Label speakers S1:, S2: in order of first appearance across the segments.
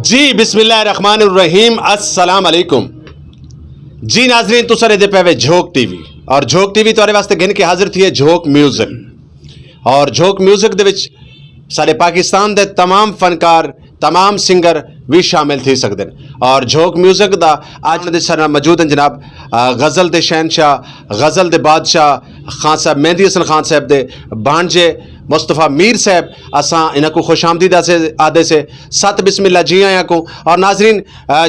S1: जी बिस्मिल्लाहिर्रहमानिर्रहीम अस्सलाम अलैकुम। जी नाजरीन तुसां दे पे झोक टीवी और झोक टीवी तुहाडे वास्ते गिन के हाजिर थी है झोक म्यूजिक और झोक म्यूजिक दे विच साडे पाकिस्तान दे तमाम फनकार तमाम सिंगर भी शामिल थी सकते हैं और झोक म्यूजिक दा आज दे सारे मौजूद हैं जनाब गज़ल दे शहनशाह गज़ल दे बादशाह खान साहब मेहदी हसन खान साहब दे भांजे मुस्तफ़ा मीर साहब असां इनको खुश आमदीद आदे से सत बिस्मिल्ला जी आया को और नाजरीन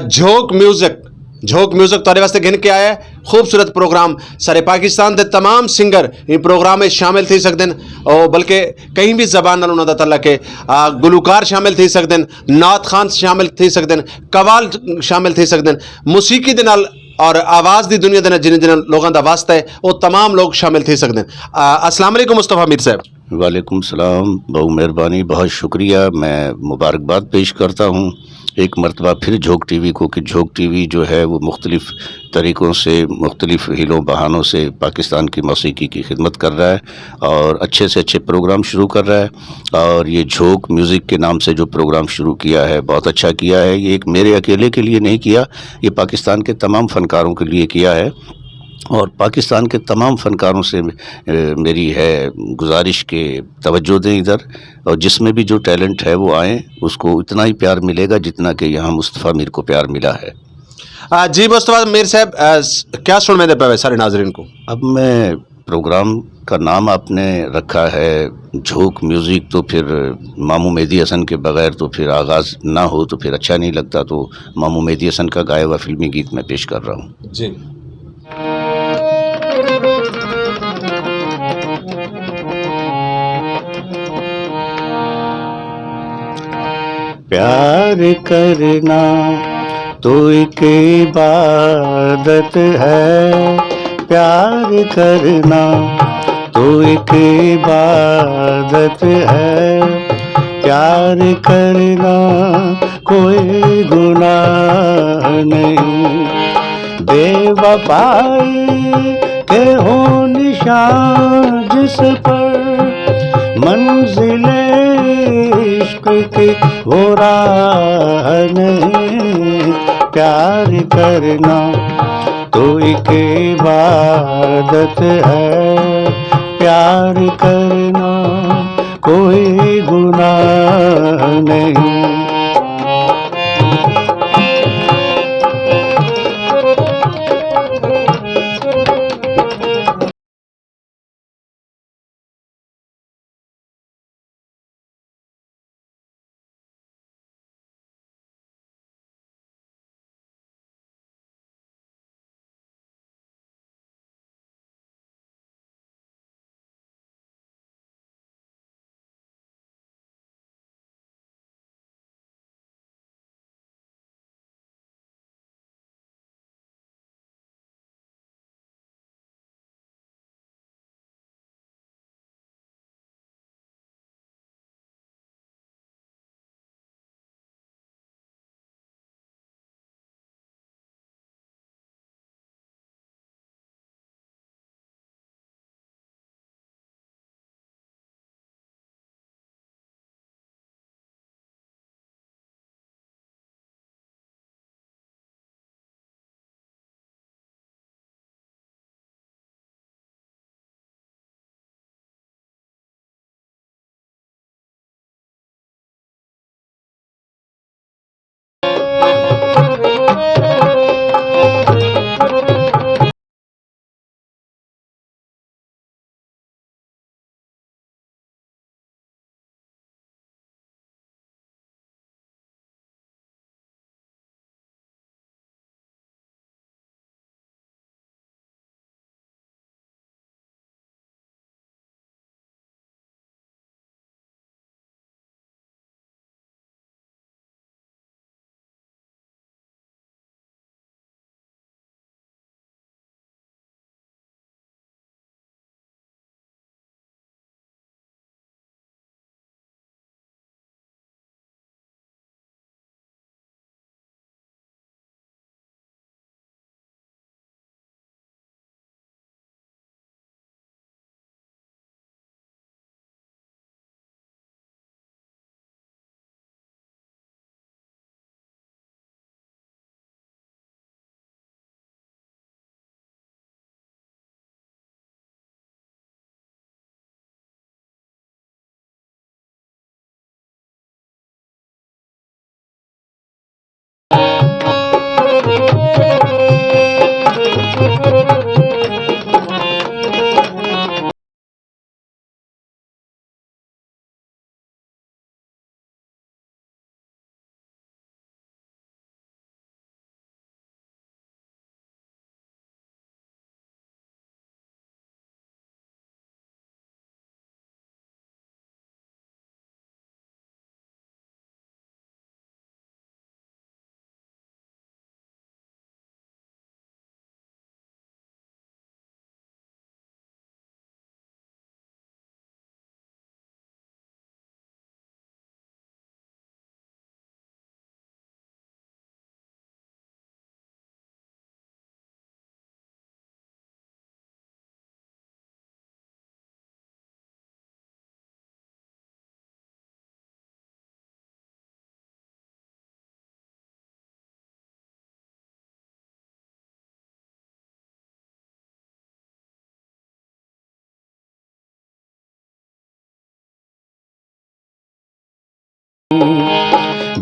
S1: झोक म्यूजिक तुहाडे वास्ते गिन के आया है खूबसूरत प्रोग्राम सारे पाकिस्तान के तमाम सिंगर इन प्रोग्राम में शामिल थी सकते हैं और बल्कि कहीं भी जबान नाल उन्हां दा तल्लक है गुलूकार शामिल थी सकते हैं नात खान शामिल थी सकते हैं कवाल शामिल थी सकते हैं मुसीकी दे नाल और आवाज़ की दुनिया के जिन जिन लोगों का वास्ता है वो तमाम लोग शामिल थी सकते हैं। अस्सलाम वालेकुम मुस्तफ़ा मीर साहब।
S2: वालेकुम सलाम, बहु मेहरबानी, बहुत शुक्रिया। मैं मुबारकबाद पेश करता हूँ एक मरतबा फिर झोक टीवी को कि झोक टीवी जो है वो मुख्तलिफ़ तरीक़ों से मुख्तलिफ़ हीलों बहानों से पाकिस्तान की मौसीकी की खिदमत कर रहा है और अच्छे से अच्छे प्रोग्राम शुरू कर रहा है। और ये झोक म्यूज़िक के नाम से जो प्रोग्राम शुरू किया है बहुत अच्छा किया है। ये एक मेरे अकेले के लिए नहीं किया, ये पाकिस्तान के तमाम फ़नकारों के लिए किया है और पाकिस्तान के तमाम फ़नकारों से मेरी है गुजारिश के तवज्जो दें इधर, और जिसमें भी जो टैलेंट है वो आएँ, उसको इतना ही प्यार मिलेगा जितना कि यहाँ मुस्तफ़ा मीर को प्यार मिला है।
S1: जी मुस्तफ़ा मीर साहब क्या सुन में दे पावे सारे नाजरीन को।
S2: अब मैं प्रोग्राम का नाम आपने रखा है झोक म्यूज़िक, तो फिर मामू मेहदी हसन के बग़ैर तो फिर आगाज़ ना हो तो फिर अच्छा नहीं लगता, तो मामू मेहदी हसन का गाया हुआ फ़िल्मी गीत मैं पेश कर रहा हूँ।
S1: जी
S2: प्यार करना तो एक इबादत है, प्यार करना तो एक इबादत है, प्यार करना कोई गुनाह नहीं, बेवफाई के हो निशान जिस पर मंजिले इश्क की वो राह नहीं, प्यार करना तो एक इबादत है, प्यार करना कोई गुनाह नहीं।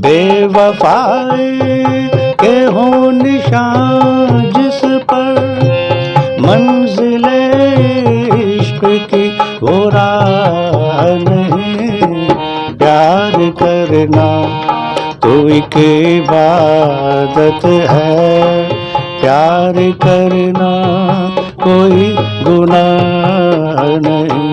S2: बेवफाई के हो निशान जिस पर मंजिले इश्क की वो राह नहीं। प्यार करना तो एक इबादत है, प्यार करना कोई गुनाह नहीं।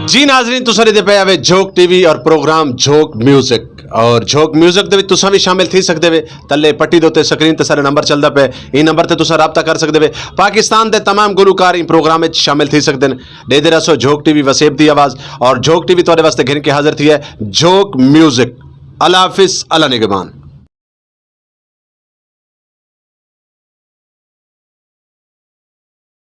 S1: जी नाजरीन तुसां दे पे आवे झोक टीवी और प्रोग्राम झोक म्यूजिक और झोक म्यूजिक दे विच तुसां भी शामिल थी सकदे वे। तले पट्टी दे उत्ते स्क्रीन ते सारे नंबर चलदा पे, ई नंबर ते तुसां राबता कर सकदे वे। पाकिस्तान दे तमाम गुलूकार इन प्रोग्राम में शामिल थी सकदे न। डेदे रसो झोक टीवी वसेब दी आवाज़ और झोक टीवी तुहाडे वास्ते घिन के हाजिर थी है झोक म्यूजिक। अल्लाह हाफिज़, अल्लाह निगहबान।